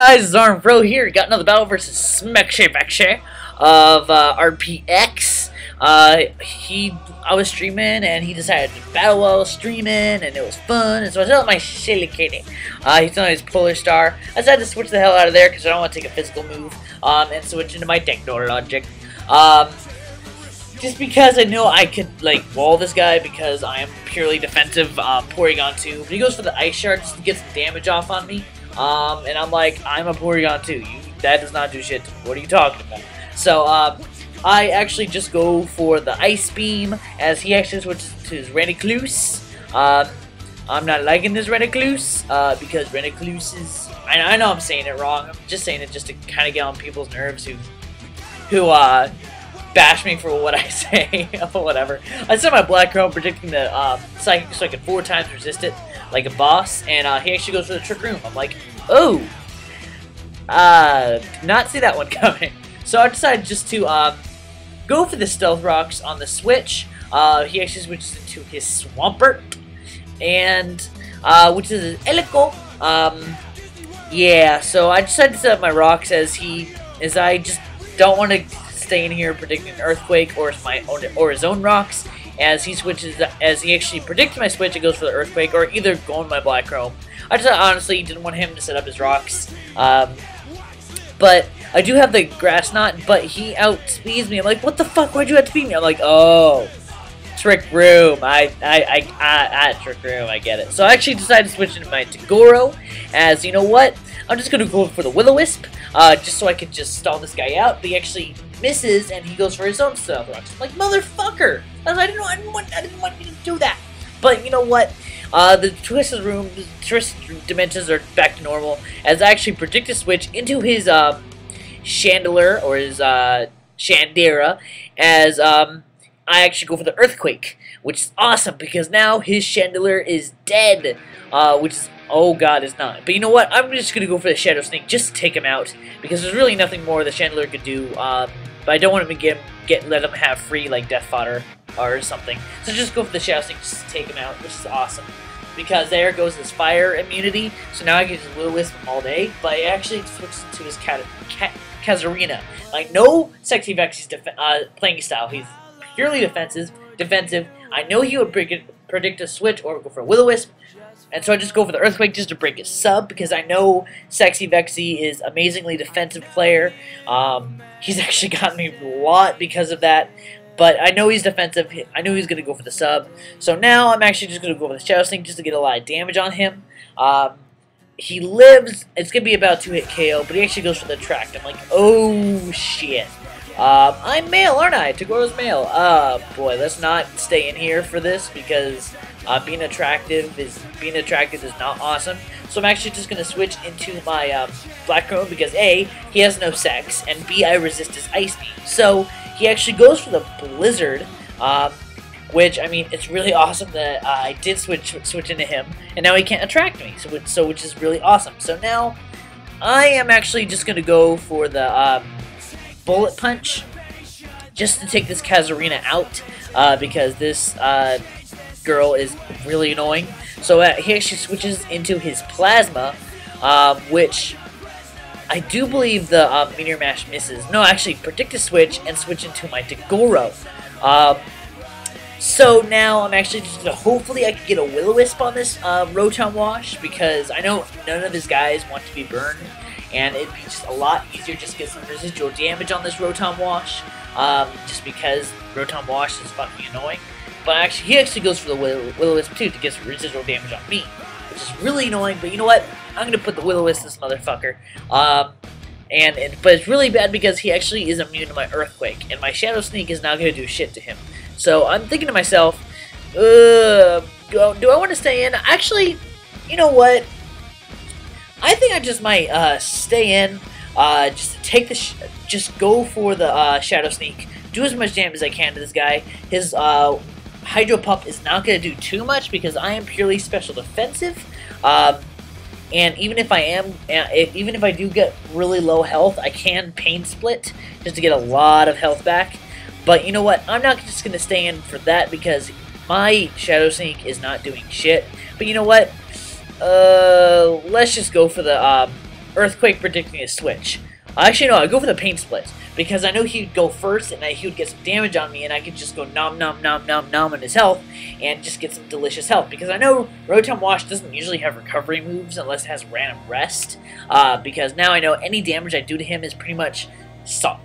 Guys, it's Armedfro here. Got another battle versus SmexyVexy of RPX. I was streaming and he decided to battle while I was streaming and it was fun. And so I set up my silly kitty. He's on his Polar Star. I decided to switch the hell out of there because I don't want to take a physical move and switch into my technologic. Just because I know I could like wall this guy because I am purely defensive Porygon 2. But he goes for the Ice Shard just to get some damage off on me. And I'm like, I'm a Porygon 2. That does not do shit. What are you talking about? So, I actually just go for the Ice Beam, as he actually switches to his Renicluse. I'm not liking this Renicluse, because Renicluse is... I know I'm saying it wrong. I'm just saying it just to kind of get on people's nerves who bash me for what I say, or whatever. I set my Black Chrome predicting the Psychic so I could 4 times resist it, like a boss, and he actually goes for the Trick Room. I'm like, oh! Did not see that one coming. So I decided just to go for the Stealth Rocks on the Switch. He actually switches into his Swampert, and which is his Elico. Yeah, so I decided to set up my rocks as I just don't want to stay in here predicting Earthquake or his own rocks. As he actually predicted my switch, it goes for the Earthquake or either going my Black Chrome. I just honestly didn't want him to set up his rocks. But I do have the Grass Knot, but he outspeeds me. I'm like, what the fuck? Why'd you outspeed me? I'm like, oh, Trick Room. Trick Room. I get it. So I actually decided to switch into my Tagoro. As you know what, I'm just gonna go for the Will-O-Wisp, just so I could just stall this guy out. But he actually misses, and he goes for his own Stealth Rocks. I'm like, motherfucker! I didn't want you to do that. But you know what? The Twisted Dimensions are back to normal, as I actually predict a switch into his Chandelure or his Shandera, as I actually go for the Earthquake, which is awesome because now his Chandelure is dead, which is, oh god, it's not. But you know what? I'm just gonna go for the Shadow Sneak just to take him out because there's really nothing more the Chandelure could do. But I don't want him to let him have free like Death Fodder or something. So just go for the Shadow Sneak just to take him out, which is awesome. Because there goes his fire immunity, so now I can just Will-O-Wisp him all day. But I actually switched to his Kazarina. Like, no SmexyVexy's playing style. He's purely defensive. I know he would predict a switch or go for a Will-O-Wisp. And so I just go for the Earthquake just to break his sub, because I know SmexyVexy is amazingly defensive player. He's actually gotten me a lot because of that. But I know he's defensive. I knew he was going to go for the sub. So now I'm actually just going to go for the Shadow Sneak just to get a lot of damage on him. He lives. It's going to be about 2-hit KO, but he actually goes for the Attract. I'm like, oh, shit. I'm male, aren't I? Tagoro's male. Boy, let's not stay in here for this because being attractive is not awesome. So I'm actually just going to switch into my Black Chrome because A, he has no sex, and B, I resist his Ice Beam. So he actually goes for the Blizzard, which, I mean, it's really awesome that I did switch into him, and now he can't attract me, so which is really awesome. So now, I am actually just going to go for the Bullet Punch, just to take this Kazarina out, because this girl is really annoying. So he actually switches into his Plasma, which I do believe the Meteor Mash misses. No, actually, predict a switch and switch into my Tagoro. So now I'm actually just gonna, hopefully I can get a Will-O-Wisp on this Rotom Wash, because I know none of his guys want to be burned, and it'd be just a lot easier just to get some residual damage on this Rotom Wash, just because Rotom Wash is fucking annoying. But actually, he actually goes for the Will-O-Wisp too to get some residual damage on me, which is really annoying. But you know what? I'm gonna put the Will-O-Wisp this motherfucker. But it's really bad because he actually is immune to my Earthquake, and my Shadow Sneak is not gonna do shit to him. So I'm thinking to myself, do I want to stay in? Actually, you know what? I think I just might stay in, just to take the just go for the Shadow Sneak, do as much damage as I can to this guy. His Hydro Pup is not going to do too much because I am purely special defensive. And even if I do get really low health, I can Pain Split just to get a lot of health back. But you know what? I'm not just going to stay in for that because my Shadow Sneak is not doing shit. But you know what? Let's just go for the Earthquake predicting his switch. Actually, no, I'd go for the Pain Split, because I know he'd go first, and he would get some damage on me, and I could just go nom nom nom nom nom on his health, and just get some delicious health, because I know Rotom Wash doesn't usually have recovery moves unless it has Random Rest, because now I know any damage I do to him is pretty much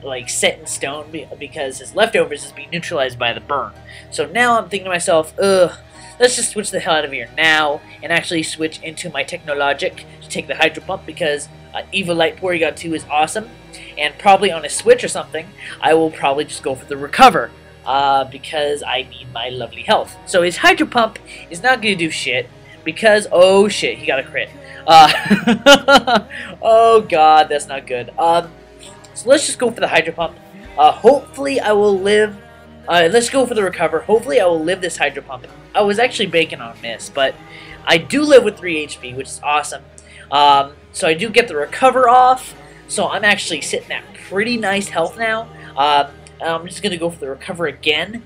like set in stone, because his leftovers is being neutralized by the burn. So now I'm thinking to myself, let's just switch the hell out of here now, and actually switch into my Technologic to take the Hydro Pump, because Evil Light Porygon 2 is awesome, and probably on a Switch or something, I will probably just go for the Recover, because I need my lovely health. So his Hydro Pump is not going to do shit, because, oh shit, he got a crit. Oh god, that's not good. So let's just go for the Hydro Pump. Hopefully I will live. Let's go for the Recover. Hopefully I will live this Hydro Pump. I was actually banking on this, but I do live with 3 HP, which is awesome. So I do get the Recover off, so I'm actually sitting at pretty nice health now. I'm just going to go for the Recover again,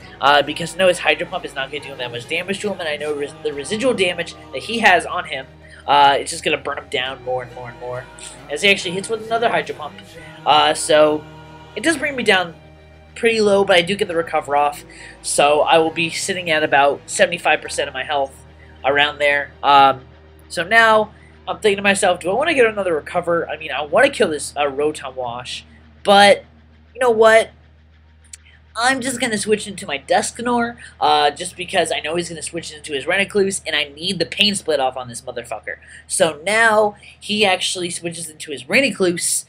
because I know his Hydro Pump is not going to do that much damage to him, and I know the residual damage that he has on him, it's just going to burn him down more and more and more, as he actually hits with another Hydro Pump. So it does bring me down pretty low, but I do get the Recover off, so I will be sitting at about 75% of my health, around there. So now I'm thinking to myself, do I want to get another Recover? I mean, I want to kill this Rotom Wash, but you know what? I'm just going to switch into my Dusknoir, just because I know he's going to switch into his Renacluse, and I need the Pain Split off on this motherfucker. So now he actually switches into his Renacluse,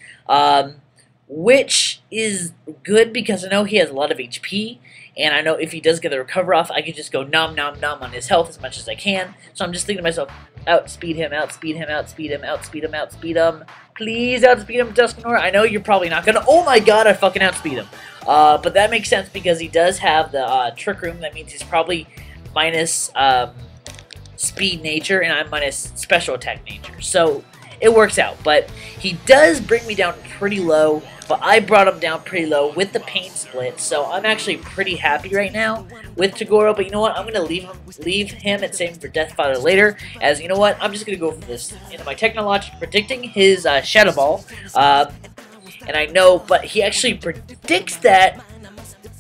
which is good because I know he has a lot of HP, and I know if he does get the Recover off, I can just go nom nom nom on his health as much as I can. So I'm just thinking to myself, outspeed him, outspeed him, outspeed him, outspeed him, outspeed him. Please outspeed him, Dusknoir. I know you're probably not gonna. Oh my god, I fucking outspeed him. But that makes sense because he does have the Trick Room. That means he's probably minus speed nature, and I'm minus special attack nature. So it works out. But he does bring me down pretty low. But I brought him down pretty low with the Pain Split, so I'm actually pretty happy right now with Toguro. But you know what? I'm gonna leave him and save him for Death Fodder later. As you know what? I'm just gonna go for this into my Technologic, predicting his Shadow Ball. And I know, but he actually predicts that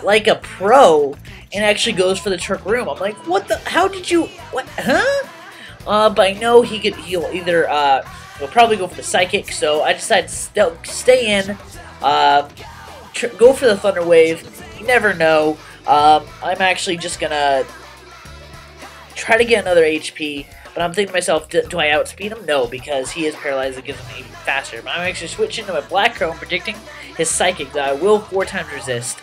like a pro, and actually goes for the Trick Room. I'm like, what the? How did you? What? Huh? But I know he'll either he'll probably go for the Psychic. So I decided to stay in. Go for the Thunder Wave. You never know. I'm actually just gonna try to get another HP, but I'm thinking to myself, do I outspeed him? No, because he is paralyzed. It gives him even faster. But I'm actually switching to my Black Crow and predicting his Psychic that I will 4 times resist.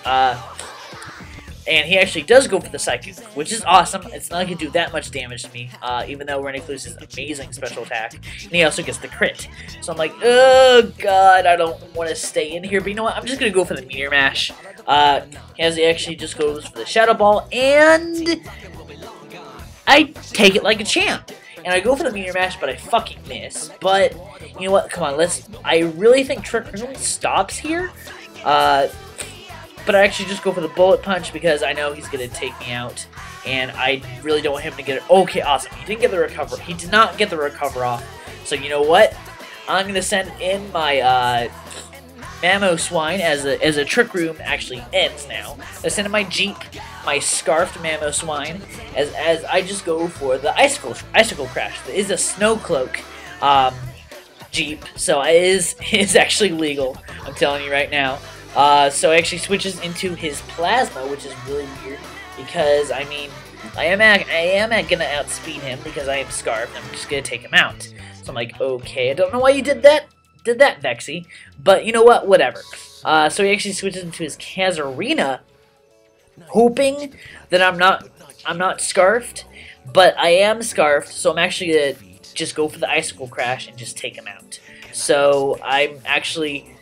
And he actually does go for the Psychic, which is awesome. It's not going to do that much damage to me, even though Renacluse is amazing special attack. And he also gets the crit. So I'm like, oh god, I don't want to stay in here. But you know what? I'm just going to go for the Meteor Mash. As he actually just goes for the Shadow Ball, and I take it like a champ. And I go for the Meteor Mash, but I fucking miss. But, you know what? Come on, I really think Trick Room stops here. But I actually just go for the Bullet Punch because I know he's going to take me out. And I really don't want him to get it. Okay, awesome. He didn't get the Recover. He did not get the Recover off. So you know what? I'm going to send in my Mamoswine as a Trick Room actually ends now. I send in my Jeep, my Scarfed Mamoswine, as I just go for the Icicle Crash. It is a Snow Cloak Jeep. So it is actually legal. I'm telling you right now. So it actually switches into his Plasma, which is really weird, because, I mean, I am gonna outspeed him because I am Scarfed, I'm just gonna take him out. So I'm like, okay, I don't know why you did that, Vexy, but you know what, whatever. So he actually switches into his Kazarina, hoping that I'm not Scarfed, but I am Scarfed, so I'm actually gonna just go for the Icicle Crash and just take him out. So I'm actually...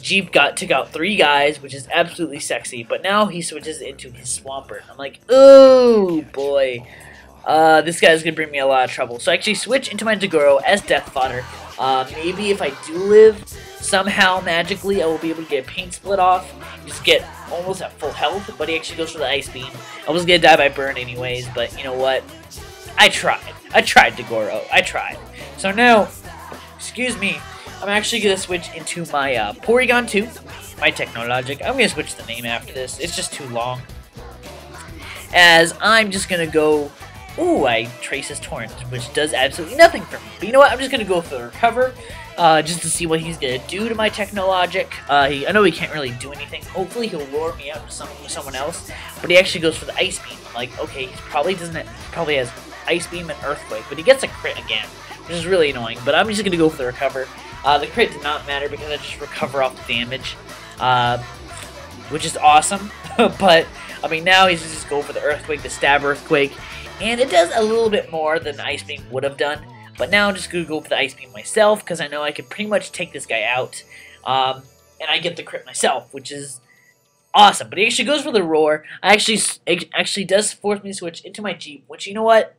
Jeep took out 3 guys, which is absolutely sexy, but now he switches into his Swampert. I'm like, oh boy, this guy's gonna bring me a lot of trouble. So I actually switch into my Toguro as Death Fodder. Maybe if I do live, somehow magically I will be able to get a Pain Split off, just get almost at full health, but he actually goes for the Ice Beam. I was gonna die by burn anyways, but you know what? I tried, Toguro, I tried. So now, excuse me, I'm actually going to switch into my Porygon 2, my Technologic. I'm going to switch the name after this. It's just too long. As I'm just going to go... Ooh, I trace his Torrent, which does absolutely nothing for me. But you know what? I'm just going to go for the Recover, just to see what he's going to do to my Technologic. I know he can't really do anything. Hopefully he'll lure me out to someone else. But he actually goes for the Ice Beam. Like, okay, he probably has Ice Beam and Earthquake, but he gets a crit again, which is really annoying. But I'm just going to go for the Recover. The crit did not matter because I just recover off the damage, which is awesome. But, I mean, now he's just going for the Earthquake, the Stab Earthquake. And it does a little bit more than the Ice Beam would have done. But now I'm just going to go for the Ice Beam myself, because I know I can pretty much take this guy out. And I get the crit myself, which is awesome. But he actually goes for the Roar. It actually does force me to switch into my Jeep, which, you know what?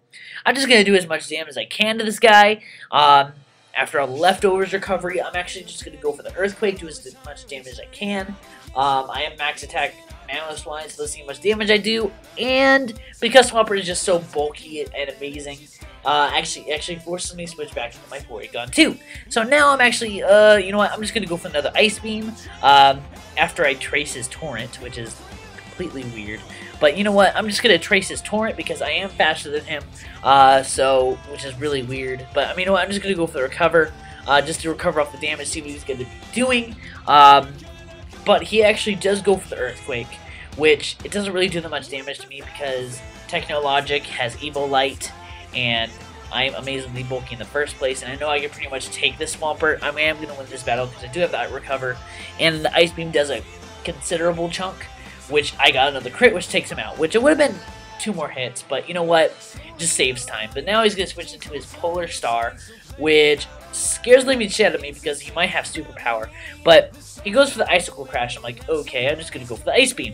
I'm just going to do as much damage as I can to this guy. After a Leftovers recovery, I'm actually just going to go for the Earthquake, do as much damage as I can. I am max attack Mammoth-wise, so let's see how much damage I do. And because Swampert is just so bulky and amazing, actually forces me to switch back into my Porygon 2. So now I'm actually, you know what, I'm just going to go for another Ice Beam after I trace his Torrent, which is completely weird. But you know what, I'm just going to trace his Torrent because I am faster than him, which is really weird. But I mean, you know what, I'm just going to go for the Recover, just to recover off the damage, see what he's going to be doing. But he actually does go for the Earthquake, which it doesn't really do that much damage to me because Technologic has Evil Light, and I am amazingly bulky in the first place, and I know I can pretty much take this Swampert. I mean, I'm going to win this battle because I do have that Recover, and the Ice Beam does a considerable chunk, which I got another crit, which takes him out, which it would have been 2 more hits, but you know what? It just saves time. But now he's going to switch into his Polar Star, which scares the living shit out of me because he might have superpower. But he goes for the Icicle Crash. I'm like, okay, I'm just going to go for the Ice Beam.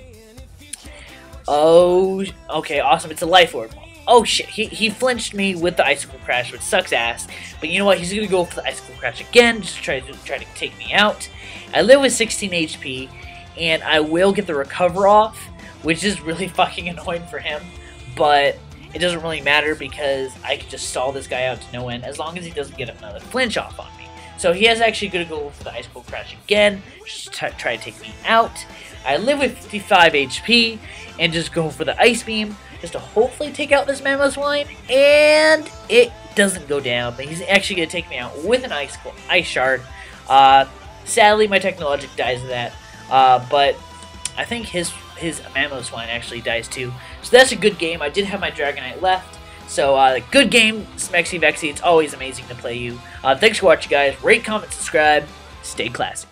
Oh, okay, awesome. It's a Life Orb. Oh shit, he flinched me with the Icicle Crash, which sucks ass. But you know what? He's going to go for the Icicle Crash again, just to try to take me out. I live with 16 HP, and I will get the Recover off, which is really fucking annoying for him. But it doesn't really matter because I can just stall this guy out to no end as long as he doesn't get another flinch off on me. So he is actually going to go for the Icicle Crash again, just try to take me out. I live with 55 HP and just go for the Ice Beam just to hopefully take out this Mammoth-wine, and it doesn't go down, but he's actually going to take me out with an Ice Shard. Sadly, my Technologic dies of that, but I think his Mammoth-wine actually dies too. So that's a good game. I did have my Dragonite left. So, good game, SmexyVexy. It's always amazing to play you. Thanks for watching, guys. Rate, comment, subscribe. Stay classy.